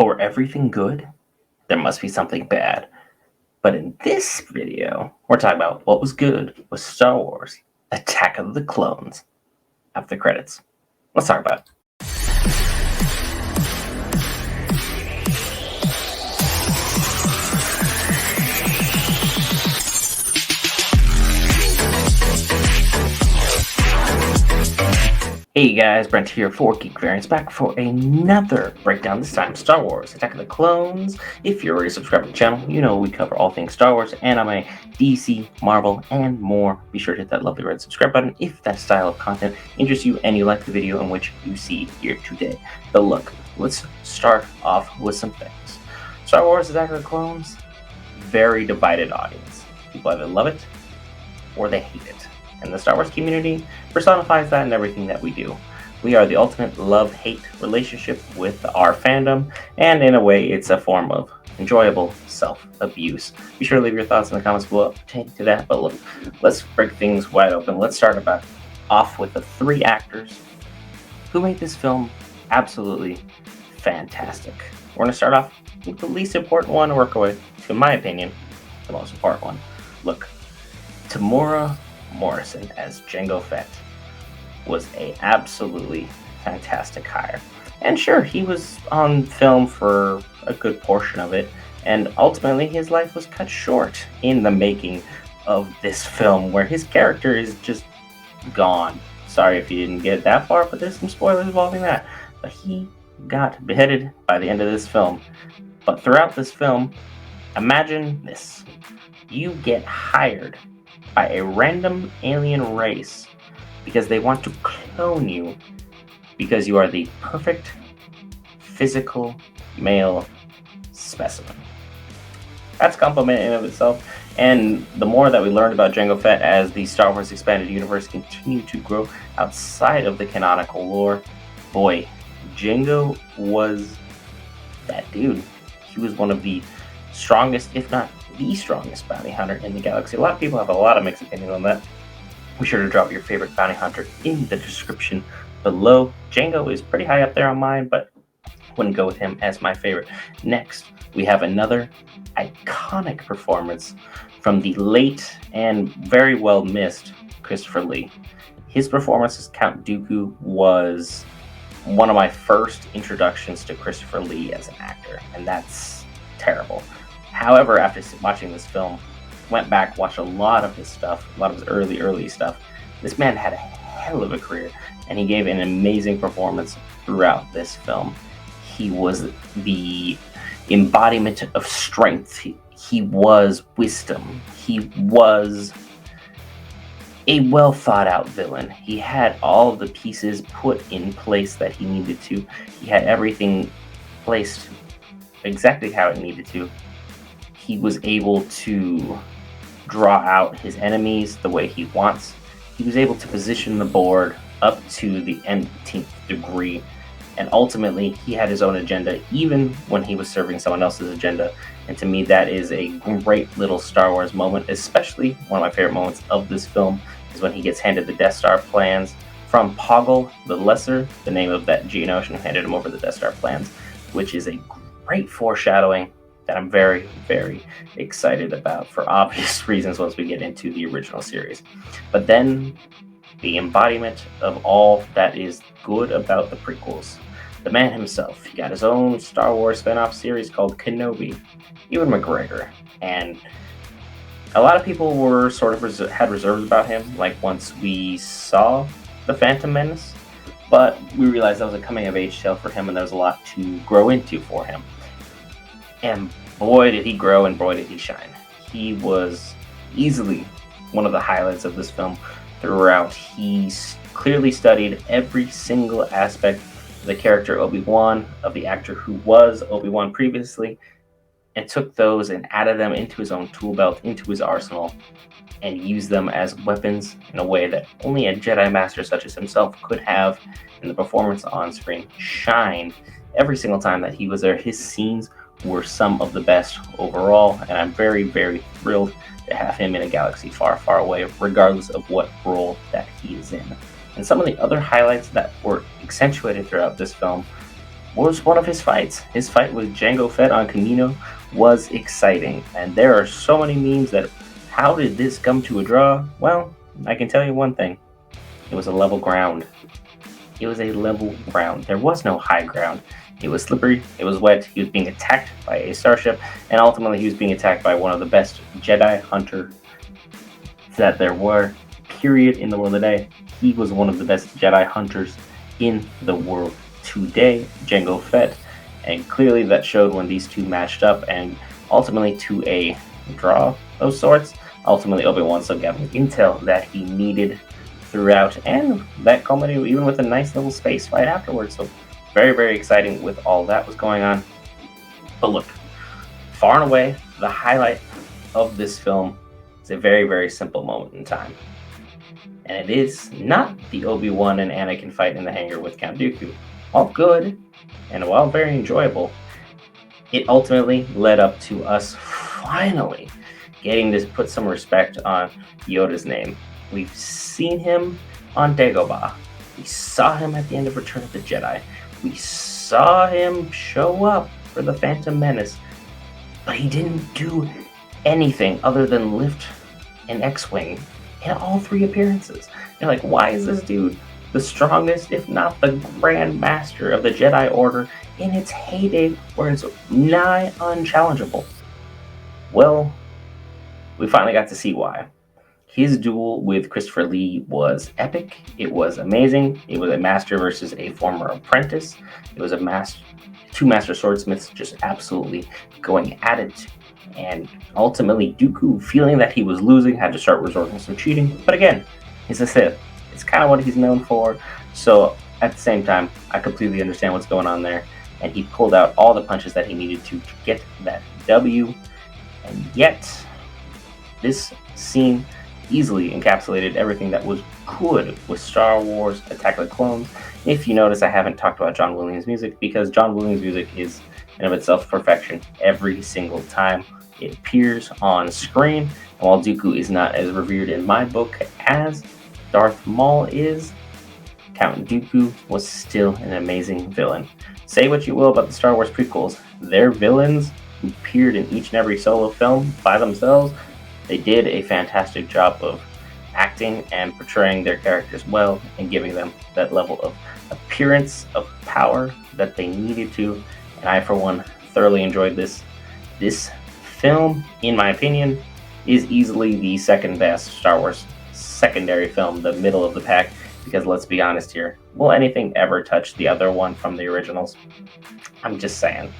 For everything good, there must be something bad. But in this video, we're talking about what was good with Star Wars Attack of the Clones. After the credits. Let's talk about it. Hey guys, Brent here for Geek Variants, back for another breakdown, this time Star Wars Attack of the Clones. If you're already subscribed to the channel, you know we cover all things Star Wars, anime, DC, Marvel, and more. Be sure to hit that lovely red subscribe button if that style of content interests you and you like the video in which you see here today. But look, let's start off with some things. Star Wars Attack of the Clones, very divided audience. People either love it or they hate it. And the Star Wars community personifies that in everything that we do. We are the ultimate love-hate relationship with our fandom, and in a way, it's a form of enjoyable self-abuse. Be sure to leave your thoughts in the comments below pertaining to that, but look, let's break things wide open. Let's start off with the three actors who made this film absolutely fantastic. We're going to start off with the least important one and work our way to, in my opinion, the most important one. Look, Temuera Morrison as Jango Fett was a absolutely fantastic hire. And sure, he was on film for a good portion of it, and ultimately his life was cut short in the making of this film, where his character is just gone. Sorry if you didn't get that far, but there's some spoilers involving that. But he got beheaded by the end of this film. But throughout this film, imagine this. You get hired by a random alien race because they want to clone you because you are the perfect physical male specimen. That's a compliment in and of itself, and the more that we learned about Jango Fett as the Star Wars Expanded Universe continued to grow outside of the canonical lore, boy, Jango was that dude. He was one of the strongest, if not the strongest bounty hunter in the galaxy. A lot of people have a lot of mixed opinions on that. Be sure to drop your favorite bounty hunter in the description below. Jango is pretty high up there on mine, but wouldn't go with him as my favorite. Next, we have another iconic performance from the late and very well missed Christopher Lee. His performance as Count Dooku was one of my first introductions to Christopher Lee as an actor, and that's terrible. However, after watching this film, went back, watched a lot of his stuff, a lot of his early stuff. This man had a hell of a career, and he gave an amazing performance throughout this film. He was the embodiment of strength. He was wisdom. He was a well thought out villain. He had all the pieces put in place that he needed to. He had everything placed exactly how it needed to. He was able to draw out his enemies the way he wants. He was able to position the board up to the nth degree, and ultimately he had his own agenda even when he was serving someone else's agenda. And to me, that is a great little Star Wars moment. Especially one of my favorite moments of this film is when he gets handed the Death Star plans from Poggle the Lesser, the name of that Geonosian who handed him over the Death Star plans, which is a great foreshadowing that I'm very, very excited about for obvious reasons once we get into the original series. But then, the embodiment of all that is good about the prequels. The man himself, he got his own Star Wars spin-off series called Kenobi, Ewan McGregor. And a lot of people were sort of had reserves about him, like once we saw The Phantom Menace. But we realized that was a coming-of-age tale for him, and there was a lot to grow into for him. And boy, did he grow, and boy, did he shine. He was easily one of the highlights of this film throughout. He clearly studied every single aspect of the character Obi-Wan, of the actor who was Obi-Wan previously, and took those and added them into his own tool belt, into his arsenal, and used them as weapons in a way that only a Jedi Master such as himself could have. And the performance on screen shined every single time that he was there. His scenes were some of the best overall, and I'm very, very thrilled to have him in a galaxy far, far away, regardless of what role that he is in. And some of the other highlights that were accentuated throughout this film was one of his fights. His fight with Jango Fett on Kamino was exciting, and there are so many memes that how did this come to a draw? Well, I can tell you one thing. It was a level ground. It was a level ground. There was no high ground. It was slippery, it was wet, he was being attacked by a starship, and ultimately he was being attacked by one of the best Jedi Hunter that there were, period, in the world today. He was one of the best Jedi Hunters in the world today, Jango Fett, and clearly that showed when these two matched up, and ultimately to a draw of sorts. Ultimately, Obi-Wan still got intel that he needed throughout, and that culminated even with a nice little space fight afterwards. So very, very exciting with all that was going on. But look, far and away, the highlight of this film is a very, very simple moment in time. And it is not the Obi-Wan and Anakin fight in the hangar with Count Dooku. While good, and while very enjoyable, it ultimately led up to us finally getting to put some respect on Yoda's name. We've seen him on Dagobah. We saw him at the end of Return of the Jedi. We saw him show up for the Phantom Menace. But he didn't do anything other than lift an X-Wing in all three appearances. You're like, why is this dude the strongest, if not the Grand Master of the Jedi Order in its heyday where it's nigh unchallengeable? Well, we finally got to see why. His duel with Christopher Lee was epic. It was amazing. It was a master versus a former apprentice. It was two master swordsmiths just absolutely going at it. And ultimately, Dooku, feeling that he was losing, had to start resorting to some cheating. But again, he's a Sith. It's kind of what he's known for. So at the same time, I completely understand what's going on there. And he pulled out all the punches that he needed to get that W. And yet, this scene easily encapsulated everything that was good with Star Wars Attack of the Clones. If you notice, I haven't talked about John Williams' music because John Williams' music is in of itself perfection every single time it appears on screen. And while Dooku is not as revered in my book as Darth Maul is, Count Dooku was still an amazing villain. Say what you will about the Star Wars prequels, their villains who appeared in each and every solo film by themselves, they did a fantastic job of acting and portraying their characters well and giving them that level of appearance of power that they needed to. And I, for one, thoroughly enjoyed this. This film, in my opinion, is easily the second best Star Wars secondary film, the middle of the pack, because let's be honest here, will anything ever touch the other one from the originals? I'm just saying.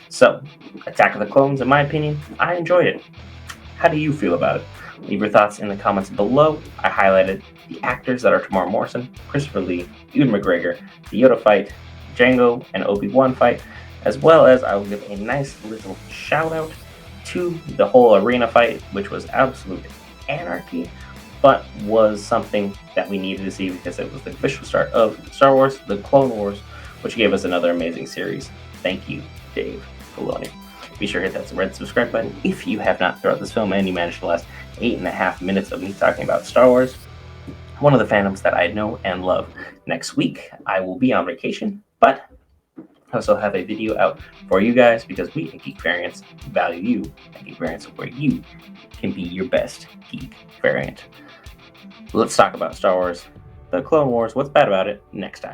So, Attack of the Clones, in my opinion, I enjoyed it. How do you feel about it? Leave your thoughts in the comments below. I highlighted the actors that are Tamar Morrison, Christopher Lee, Ewan McGregor, the Yoda fight, Jango and Obi-Wan fight, as well as I will give a nice little shout out to the whole arena fight, which was absolute anarchy, but was something that we needed to see because it was the official start of Star Wars, The Clone Wars, which gave us another amazing series. Thank you, Dave Filoni. Be sure to hit that red subscribe button if you have not throughout this film and you managed the last 8.5 minutes of me talking about Star Wars, one of the fandoms that I know and love. Next week, I will be on vacation, but I also have a video out for you guys because we at Geek Variants value you at Geek Variants where you can be your best Geek Variant. Let's talk about Star Wars, The Clone Wars, what's bad about it, next time.